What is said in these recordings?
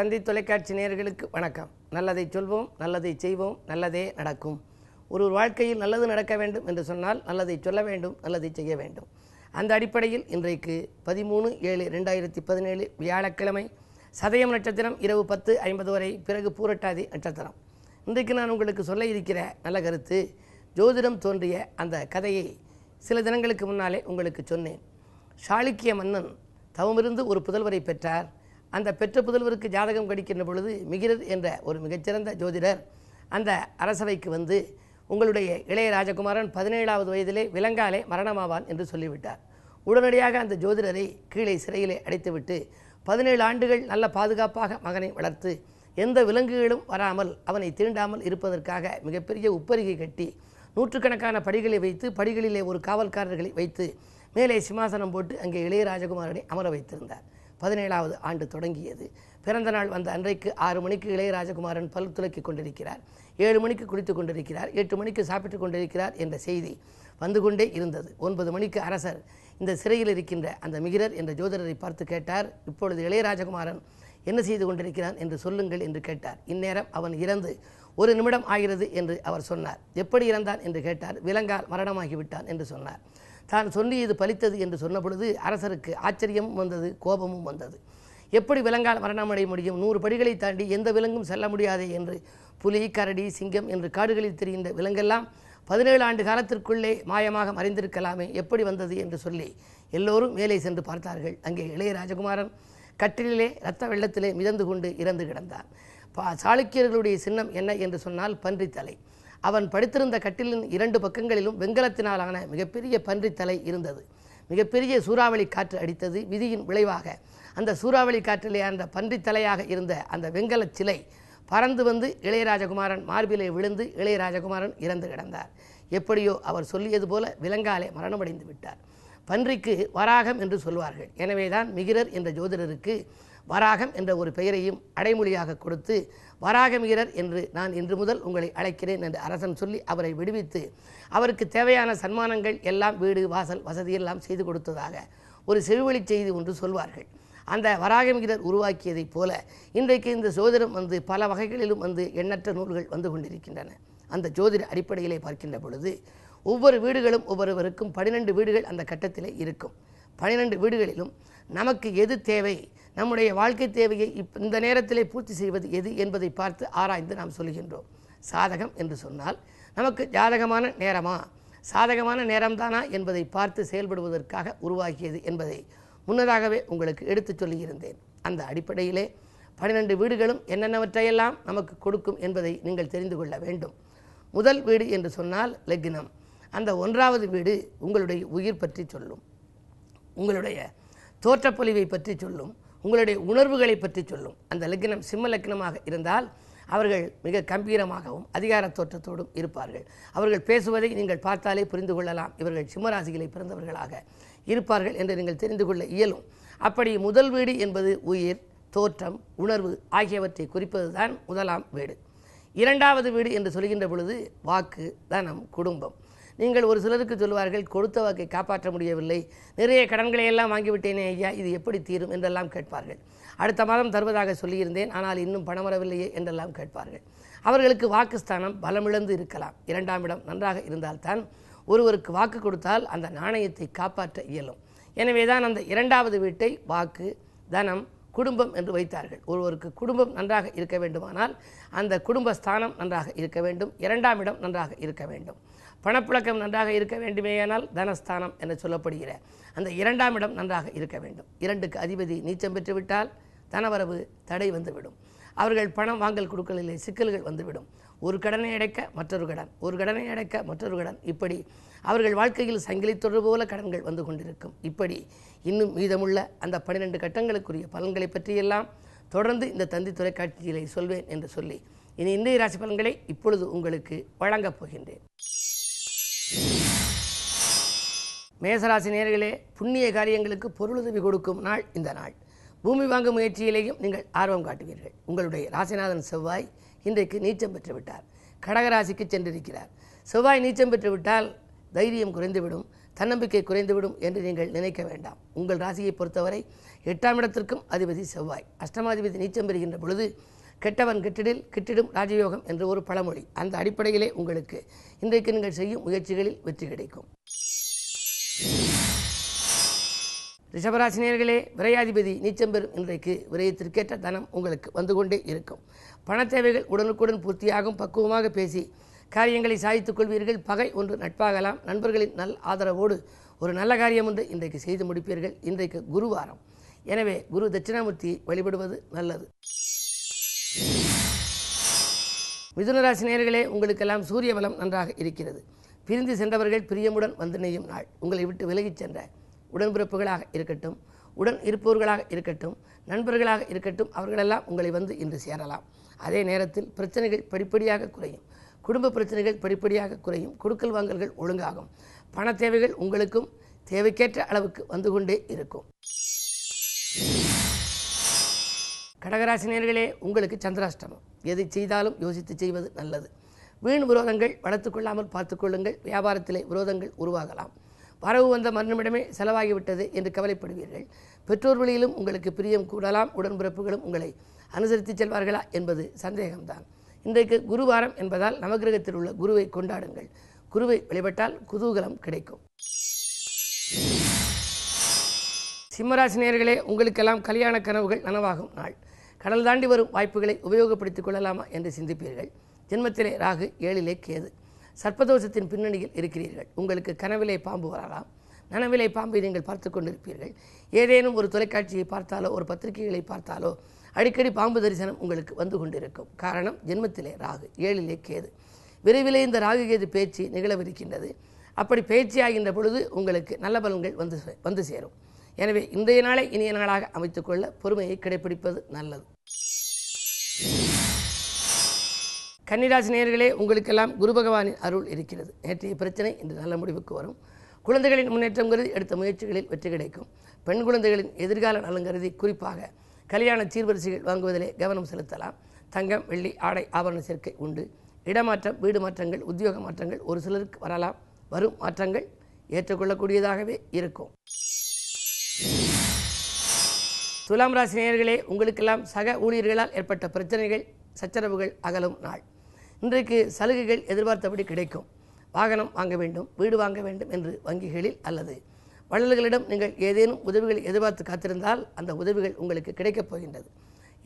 தந்தி தொலைக்காட்சி நேயர்களுக்கு வணக்கம். நல்லதை சொல்வோம், நல்லதை செய்வோம், நல்லதே நடக்கும். ஒரு வாழ்க்கையில் நல்லது நடக்க வேண்டும் என்று சொன்னால் நல்லதை சொல்ல வேண்டும், நல்லதை செய்ய வேண்டும். அந்த அடிப்படையில் இன்றைக்கு 13/7/2017 வியாழக்கிழமை, சதயம் நட்சத்திரம் இரவு 10:50 வரை, பிறகு பூரட்டாதி நட்சத்திரம். இன்றைக்கு நான் உங்களுக்கு சொல்ல இருக்கிற நல்ல கருத்து, ஜோதிடம் தோன்றிய அந்த கதையை சில தினங்களுக்கு முன்னாலே உங்களுக்கு சொன்னேன். சாளுக்கிய மன்னன் தவமிருந்து ஒரு புதல்வரை பெற்றார். அந்த பெற்ற புதல்வருக்கு ஜாதகம் கடிக்கின்ற பொழுது மிகிரர் என்ற ஒரு மிகச்சிறந்த ஜோதிடர் அந்த அரசவைக்கு வந்து, உங்களுடைய இளைய ராஜகுமாரன் 17வது வயதிலே விலங்காலே மரணமாவான் என்று சொல்லிவிட்டார். உடனடியாக அந்த ஜோதிடரை கீழே சிறையிலே அடைத்துவிட்டு 17 ஆண்டுகள் நல்ல பாதுகாப்பாக மகனை வளர்த்து எந்த விலங்குகளும் வராமல் அவனை தீண்டாமல் இருப்பதற்காக மிகப்பெரிய உப்பரிகை கட்டி நூற்றுக்கணக்கான படிகளை வைத்து, படிகளிலே ஒரு காவல்காரர்களை வைத்து மேலே சிம்மாசனம் போட்டு அங்கே இளைய ராஜகுமாரனை அமர வைத்திருந்தார். 17வது ஆண்டு தொடங்கியது. பிறந்த நாள் வந்த அன்றைக்கு 6 மணிக்கு இளைய ராஜகுமாரன் பல் துலக்கி கொண்டிருக்கிறார், 7 மணிக்கு குளித்து கொண்டிருக்கிறார், 8 மணிக்கு சாப்பிட்டு கொண்டிருக்கிறார் என்ற செய்தி வந்து கொண்டே இருந்தது. 9 மணிக்கு அரசர் இந்த சிறையில் இருக்கின்ற அந்த மிகிரர் என்ற ஜோதிடரை பார்த்து கேட்டார், இப்பொழுது இளைய ராஜகுமாரன் என்ன செய்து கொண்டிருக்கிறான் என்று சொல்லுங்கள் என்று கேட்டார். இந்நேரம் அவன் இறந்து 1 நிமிடம் ஆகிறது என்று அவர் சொன்னார். எப்படி இறந்தான் என்று கேட்டார். விலங்கால் மரணமாகிவிட்டான் என்று சொன்னார். தான் சொல்லியது பலித்தது என்று சொன்ன பொழுது அரசருக்கு ஆச்சரியமும் வந்தது, கோபமும் வந்தது. எப்படி விலங்கால் மரணமடைய முடியும்? 100 படிகளை தாண்டி எந்த விலங்கும் செல்ல முடியாதே என்று புலி, கரடி, சிங்கம் என்று காடுகளில் தெரிகின்ற விலங்கெல்லாம் 17 ஆண்டு காலத்திற்குள்ளே மாயமாக மறைந்திருக்கலாமே, எப்படி வந்தது என்று சொல்லி எல்லோரும் மேலே சென்று பார்த்தார்கள். அங்கே இளைய ராஜகுமாரன் கட்டிலே இரத்த வெள்ளத்திலே மிதந்து கொண்டு இறந்து கிடந்தான். சாளுக்கியர்களுடைய சின்னம் என்ன என்று சொன்னால் பன்றித்தலை. அவன் படுத்திருந்த கட்டிலின் 2 பக்கங்களிலும் வெண்கலத்தினாலான மிகப்பெரிய பன்றித்தலை இருந்தது. மிகப்பெரிய சூறாவளி காற்று அடித்தது. விதியின் விளைவாக அந்த சூறாவளி காற்றிலே அந்த பன்றித்தலையாக இருந்த அந்த வெண்கல சிலை பறந்து வந்து இளையராஜகுமாரன் மார்பிலே விழுந்து இளையராஜகுமாரன் இறந்து கிடந்தார். எப்படியோ அவர் சொல்லியது போல விலங்காலே மரணமடைந்து விட்டார். பன்றிக்கு வராகம் என்று சொல்வார்கள். எனவேதான் மிகிரர் என்ற ஜோதிடருக்கு வராகம் என்ற ஒரு பெயரையும் அடைமொழியாக கொடுத்து வராகமிகிரர் என்று நான் இன்று முதல் உங்களை அழைக்கிறேன் என்று அரசன் சொல்லி அவரை விடுவித்து அவருக்கு தேவையான சன்மானங்கள் எல்லாம், வீடு வாசல் வசதியெல்லாம் செய்து கொடுத்ததாக ஒரு செவிவழி செய்தி ஒன்று சொல்வார்கள். அந்த வராகமிகிரர் உருவாக்கியதைப் போல இன்றைக்கு இந்த ஜோதிடம் வந்து பல வகைகளிலும் வந்து எண்ணற்ற நூல்கள் வந்து கொண்டிருக்கின்றன. அந்த ஜோதிட அடிப்படையிலே பார்க்கின்ற பொழுது ஒவ்வொரு வீடுகளும் ஒவ்வொருவருக்கும் 12 வீடுகள் அந்த கட்டத்திலே இருக்கும். 12 வீடுகளிலும் நமக்கு எது தேவை, நம்முடைய வாழ்க்கை தேவையை இந்த நேரத்திலே பூர்த்தி செய்வது எது என்பதை பார்த்து ஆராய்ந்து நாம் சொல்கின்றோம். சாதகம் என்று சொன்னால் நமக்கு ஜாதகமான நேரமா, சாதகமான நேரம்தானா என்பதை பார்த்து செயல்படுவதற்காக உருவாக்கியது என்பதை முன்னதாகவே உங்களுக்கு எடுத்து சொல்லியிருந்தேன். அந்த அடிப்படையிலே 12 வீடுகளும் என்னென்னவற்றையெல்லாம் நமக்கு கொடுக்கும் என்பதை நீங்கள் தெரிந்து கொள்ள வேண்டும். முதல் வீடு என்று சொன்னால் லக்னம். அந்த 1வது வீடு உங்களுடைய உயிர் பற்றி சொல்லும், உங்களுடைய தோற்றப்பொலிவை பற்றி சொல்லும், உங்களுடைய உணர்வுகளை பற்றி சொல்லும். அந்த லக்னம் சிம்ம லக்னமாக இருந்தால் அவர்கள் மிக கம்பீரமாகவும் அதிகார தோற்றத்தோடும் இருப்பார்கள். அவர்கள் பேசுவதை நீங்கள் பார்த்தாலே புரிந்து கொள்ளலாம், இவர்கள் சிம்மராசிகளை பிறந்தவர்களாக இருப்பார்கள் என்று நீங்கள் தெரிந்து கொள்ள இயலும். அப்படி முதல் வீடு என்பது உயிர், தோற்றம், உணர்வு ஆகியவற்றை குறிப்பது தான் முதலாம் வீடு. 2வது வீடு என்று சொல்கின்ற பொழுது வாக்கு, தனம், குடும்பம். நீங்கள் ஒரு சிலருக்கு சொல்வார்கள், கொடுத்த வாக்கை காப்பாற்ற முடியவில்லை, நிறைய கடன்களை எல்லாம் வாங்கிவிட்டேனே ஐயா, இது எப்படி தீரும் என்றெல்லாம் கேட்பார்கள். அடுத்த மாதம் தருவதாக சொல்லியிருந்தேன், ஆனால் இன்னும் பணம் வரவில்லையே என்றெல்லாம் கேட்பார்கள். அவர்களுக்கு வாக்குஸ்தானம் பலமிழந்து இருக்கலாம். 2ஆம் இடம் நன்றாக இருந்தால்தான் ஒருவருக்கு வாக்கு கொடுத்தால் அந்த நாணயத்தை காப்பாற்ற இயலும். எனவே தான் அந்த 2வது வீட்டை வாக்கு, தனம், குடும்பம் என்று வைத்தார்கள். ஒருவருக்கு குடும்பம் நன்றாக இருக்க வேண்டுமானால் அந்த குடும்பஸ்தானம் நன்றாக இருக்க வேண்டும், 2ஆம் இடம் நன்றாக இருக்க வேண்டும். பணப்புழக்கம் நன்றாக இருக்க வேண்டுமேயானால் தனஸ்தானம் என்று சொல்லப்படுகிற அந்த 2ஆம் இடம் நன்றாக இருக்க வேண்டும். 2க்கு அதிபதி நீச்சம் பெற்றுவிட்டால் தனவரவு தடை வந்துவிடும். அவர்கள் பணம் வாங்கல் கொடுக்கலிலே சிக்கல்கள் வந்துவிடும். ஒரு கடனை அடைக்க மற்றொரு கடன், ஒரு கடனை அடைக்க மற்றொரு கடன், இப்படி அவர்கள் வாழ்க்கையில் சங்கிலி தொடர் போல கடன்கள் வந்து கொண்டிருக்கும். இப்படி இன்னும் மீதமுள்ள அந்த 12 கட்டங்களுக்குரிய பலன்களை பற்றியெல்லாம் தொடர்ந்து இந்த தந்தி தொலைக்காட்சியிலே சொல்வேன் என்று சொல்லி இனி இன்றைய ராசி பலன்களை இப்பொழுது உங்களுக்கு வழங்கப் போகின்றேன். மேசராசி நேயர்களே, புண்ணிய காரியங்களுக்கு பொருளுதவி கொடுக்கும் நாள் இந்த நாள். பூமி வாங்கும் முயற்சியிலேயும் நீங்கள் ஆர்வம் காட்டுவீர்கள். உங்களுடைய ராசிநாதன் செவ்வாய் இன்றைக்கு நீச்சம் பெற்றுவிட்டார், கடகராசிக்கு சென்றிருக்கிறார். செவ்வாய் நீச்சம் பெற்றுவிட்டால் தைரியம் குறைந்துவிடும், தன்னம்பிக்கை குறைந்துவிடும் என்று நீங்கள் நினைக்க வேண்டாம். உங்கள் ராசியை பொறுத்தவரை 8ஆம் இடத்திற்கும் அதிபதி செவ்வாய். அஷ்டமாதிபதி நீச்சம் பெறுகின்ற பொழுது கெட்டவன் கெட்டிடில் கிட்டிடும் ராஜயோகம் என்ற ஒரு பழமொழி. அந்த அடிப்படையிலே உங்களுக்கு இன்றைக்கு நீங்கள் செய்யும் முயற்சிகளில் வெற்றி கிடைக்கும். ரிஷபராசினியர்களே, விரையாதிபதி நீச்சம் பெறும் இன்றைக்கு விரயத்திற்கேற்ற தனம் உங்களுக்கு வந்து கொண்டே இருக்கும். பண தேவைகள் உடனுக்குடன் பூர்த்தியாகும். பக்குவமாக பேசி காரியங்களை சாதித்துக் கொள்வீர்கள். பகை ஒன்று நட்பாகலாம். நண்பர்களின் நல் ஆதரவோடு ஒரு நல்ல காரியம் ஒன்று இன்றைக்கு செய்து முடிப்பீர்கள். இன்றைக்கு குருவாரம். எனவே குரு தட்சிணாமூர்த்தியை வழிபடுவது நல்லது. மிதுனராசி நேயர்களே, உங்களுக்கெல்லாம் சூரிய பலம் நன்றாக இருக்கிறது. பிரிந்து சென்றவர்கள் பிரியமுடன் வந்து நெய்யும் நாள். உங்களை விட்டு விலகிச் சென்ற உடன்பிறப்புகளாக இருக்கட்டும், உடன் இருப்பவர்களாக இருக்கட்டும், நண்பர்களாக இருக்கட்டும், அவர்களெல்லாம் உங்களை வந்து இன்று சேரலாம். அதே நேரத்தில் பிரச்சனைகள் படிப்படியாக குறையும். குடும்ப பிரச்சனைகள் படிப்படியாக குறையும். கொடுக்கல் வாங்கல்கள் ஒழுங்காகும். பண தேவைகள் உங்களுக்கும் தேவைக்கேற்ற அளவுக்கு வந்து கொண்டே இருக்கும். கடகராசினியர்களே, உங்களுக்கு சந்திராஷ்டமம். எதை செய்தாலும் யோசித்து செய்வது நல்லது. வீண் விரோதங்கள் வளர்த்துக் கொள்ளாமல் பார்த்துக்கொள்ளுங்கள். வியாபாரத்திலே விரோதங்கள் உருவாகலாம். வரவு வந்த மறுநிமிடமே செலவாகிவிட்டது என்று கவலைப்படுவீர்கள். பெற்றோர் வழியிலும் உங்களுக்கு பிரியம் கூடலாம். உடன்பிறப்புகளும் உங்களை அனுசரித்து செல்வார்களா என்பது சந்தேகம்தான். இன்றைக்கு குருவாரம் என்பதால் நவகிரகத்தில் உள்ள குருவை கொண்டாடுங்கள். குருவை வழிபட்டால் குதூகலம் கிடைக்கும். சிம்மராசி நேயர்களே, உங்களுக்கெல்லாம் கல்யாண கனவுகள் நனவாகும் நாள். கடல் தாண்டி வரும் வாய்ப்புகளை உபயோகப்படுத்திக் கொள்ளலாமா என்று சிந்திப்பீர்கள். ஜென்மத்திலே ராகு, 7லே கேது. சர்ப்பதோஷத்தின் பின்னணியில் இருக்கிறீர்கள். உங்களுக்கு கனவிலே பாம்பு வரலாம். நனவிலே பாம்பை நீங்கள் பார்த்து கொண்டிருப்பீர்கள். ஏதேனும் ஒரு தொலைக்காட்சியை பார்த்தாலோ ஒரு பத்திரிகைகளை பார்த்தாலோ அடிக்கடி பாம்பு தரிசனம் உங்களுக்கு வந்து கொண்டிருக்கும். காரணம், ஜென்மத்திலே ராகு, 7லே கேது. விரைவிலே இந்த ராகு கேது பேச்சு நிகழவிருக்கின்றது. அப்படி பேச்சியாகின்ற பொழுது உங்களுக்கு நல்ல பலன்கள் வந்து சேரும். எனவே இன்றைய நாளை இனிய நாளாக அமைத்துக்கொள்ள பொறுமையை கடைபிடிப்பது நல்லது. கன்னிராசி நேயர்களே, உங்களுக்கெல்லாம் குரு பகவானின் அருள் இருக்கிறது. நேற்றைய பிரச்சனை இன்று நல்ல முடிவுக்கு வரும். குழந்தைகளின் முன்னேற்றம் கருதி எடுத்த முயற்சிகளில் வெற்றி கிடைக்கும். பெண் குழந்தைகளின் எதிர்கால நலன் கருதி குறிப்பாக கல்யாண சீர்வரிசைகள் வாங்குவதிலே கவனம் செலுத்தலாம். தங்கம், வெள்ளி, ஆடை ஆபரண சேர்க்கை உண்டு. இடமாற்றம், வீடு மாற்றங்கள், உத்தியோக மாற்றங்கள் ஒரு சிலருக்கு வரலாம். வரும் மாற்றங்கள் ஏற்றுக்கொள்ளக்கூடியதாகவே இருக்கும். துலாம் ராசி நேயர்களே, உங்களுக்கெல்லாம் சக ஊழியர்களால் ஏற்பட்ட பிரச்சனைகள், சச்சரவுகள் அகலும் நாள். இன்றைக்கு சலுகைகள் எதிர்பார்த்தபடி கிடைக்கும். வாகனம் வாங்க வேண்டும், வீடு வாங்க வேண்டும் என்று வங்கிகளில் அல்லது வள்ளல்களிடம் நீங்கள் ஏதேனும் உதவிகளை எதிர்பார்த்து காத்திருந்தால் அந்த உதவிகள் உங்களுக்கு கிடைக்கப் போகின்றது.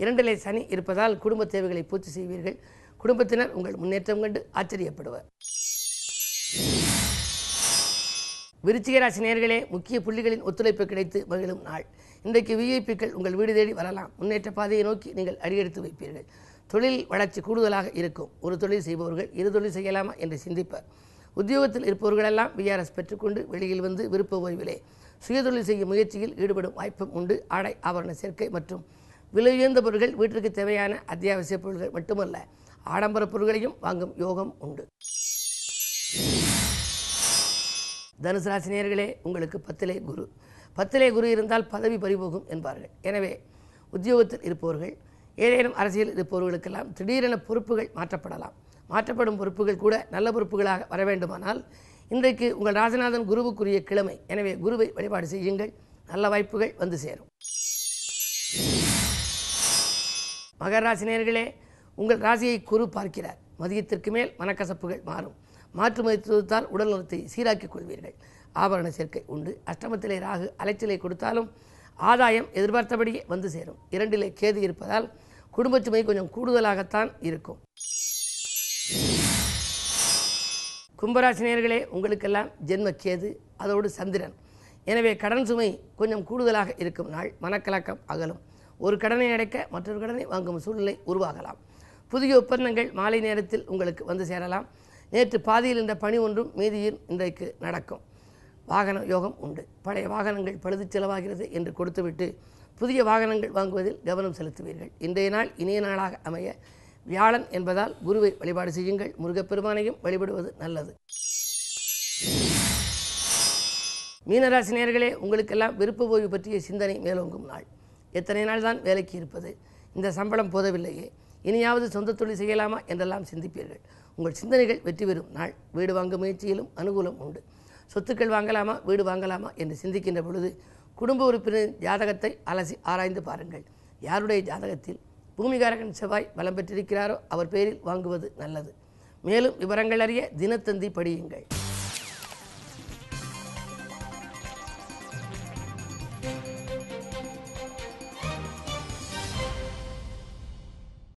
2லே சனி இருப்பதால் குடும்ப தேவைகளை பூர்த்தி செய்வீர்கள். குடும்பத்தினர் உங்கள் முன்னேற்றம் கண்டு ஆச்சரியப்படுவர். விருச்சிக ராசி நேயர்களே, முக்கிய புள்ளிகளின் ஒத்துழைப்பு கிடைத்து மகிழும் நாள். இன்றைக்கு விஐபிக்கள் உங்கள் வீடு தேடி வரலாம். முன்னேற்ற பாதையை நோக்கி நீங்கள் அடியெடுத்து வைப்பீர்கள். தொழில் வளர்ச்சி கூடுதலாக இருக்கும். ஒரு தொழில் செய்பவர்கள் 2 தொழில் செய்யலாமா என்று சிந்திப்பர். உத்தியோகத்தில் இருப்பவர்களெல்லாம் விஆர்எஸ் பெற்றுக்கொண்டு வெளியில் வந்து விருப்ப ஓய்விலே சுயதொழில் செய்யும் முயற்சியில் ஈடுபடும் வாய்ப்பும் உண்டு. ஆடை ஆபரண சேர்க்கை மற்றும் விலை உயர்ந்த பொருட்கள், வீட்டிற்கு தேவையான அத்தியாவசிய பொருட்கள் மட்டுமல்ல, ஆடம்பர பொருட்களையும் வாங்கும் யோகம் உண்டு. தனுசு ராசி நேயர்களே, உங்களுக்கு 10லே குரு. 10லே குரு இருந்தால் பதவி பறிபோகும் என்பார்கள். எனவே உத்தியோகத்தில் இருப்பவர்கள், ஏதேனும் அரசியல் இருப்பவர்களுக்கெல்லாம் திடீரென பொறுப்புகள் மாற்றப்படலாம். மாற்றப்படும் பொறுப்புகள் கூட நல்ல பொறுப்புகளாக வர வேண்டுமானால் இன்றைக்கு உங்கள் ராஜநாதன் குருவுக்குரிய கிழமை. எனவே குருவை வழிபாடு செய்யுங்கள். நல்ல வாய்ப்புகள் வந்து சேரும். மகர ராசி நேயர்களே, உங்கள் ராசியை குரு பார்க்கிறார். மதியத்திற்கு மேல் மனக்கசப்புகள் மாறும். மாற்று மருத்துவத்தால் உடல் நலத்தை சீராக்கிக் கொள்வீர்கள். ஆபரண சேர்க்கை உண்டு. அஷ்டமத்திலே ராகு அலைச்சலை கொடுத்தாலும் ஆதாயம் எதிர்பார்த்தபடியே வந்து சேரும். 2லே கேது இருப்பதால் குடும்ப சுமை கொஞ்சம் கூடுதலாகத்தான் இருக்கும். கும்பராசி நேயர்களே, உங்களுக்கெல்லாம் ஜென்ம கேது, அதோடு சந்திரன். எனவே கடன் சுமை கொஞ்சம் கூடுதலாக இருக்கும் நாள். மனக்கலக்கம் அகலும். ஒரு கடனை அடைக்க மற்றொரு கடனை வாங்கும் சூழ்நிலை உருவாகலாம். புதிய ஒப்பந்தங்கள் மாலை நேரத்தில் உங்களுக்கு வந்து சேரலாம். நேற்று பாதியில் இந்த பணி ஒன்றும் மீதியில் இன்றைக்கு நடக்கும். வாகன யோகம் உண்டு. பழைய வாகனங்கள் பழுது செலவாகிறது என்று கொடுத்துவிட்டு புதிய வாகனங்கள் வாங்குவதில் கவனம் செலுத்துவீர்கள். இன்றைய நாள் இனிய நாளாக அமைய வியாழன் என்பதால் குருவை வழிபாடு செய்யுங்கள். முருகப்பெருமானையும் வழிபடுவது நல்லது. மீனராசி நேயர்களே, உங்களுக்கெல்லாம் விருப்ப ஓய்வு பற்றிய சிந்தனை மேலோங்கும் நாள். எத்தனை நாள் தான் வேலைக்கு இருப்பது? இந்த சம்பளம் போதவில்லையே, இனியாவது சொந்த தொழில் செய்யலாமா என்றெல்லாம் சிந்திப்பீர்கள். உங்கள் சிந்தனைகள் வெற்றி பெறும் நாள். வீடு வாங்கும் முயற்சியிலும் அனுகூலம் உண்டு. சொத்துக்கள் வாங்கலாமா, வீடு வாங்கலாமா என்று சிந்திக்கின்ற பொழுது குடும்ப உறுப்பினரின் ஜாதகத்தை அலசி ஆராய்ந்து பாருங்கள். யாருடைய ஜாதகத்தில் பூமிகாரகன் செவ்வாய் பலம் பெற்றிருக்கிறாரோ அவர் பேரில் வாங்குவது நல்லது. மேலும் விவரங்கள் அறிய தினத்தந்தி படியுங்கள்.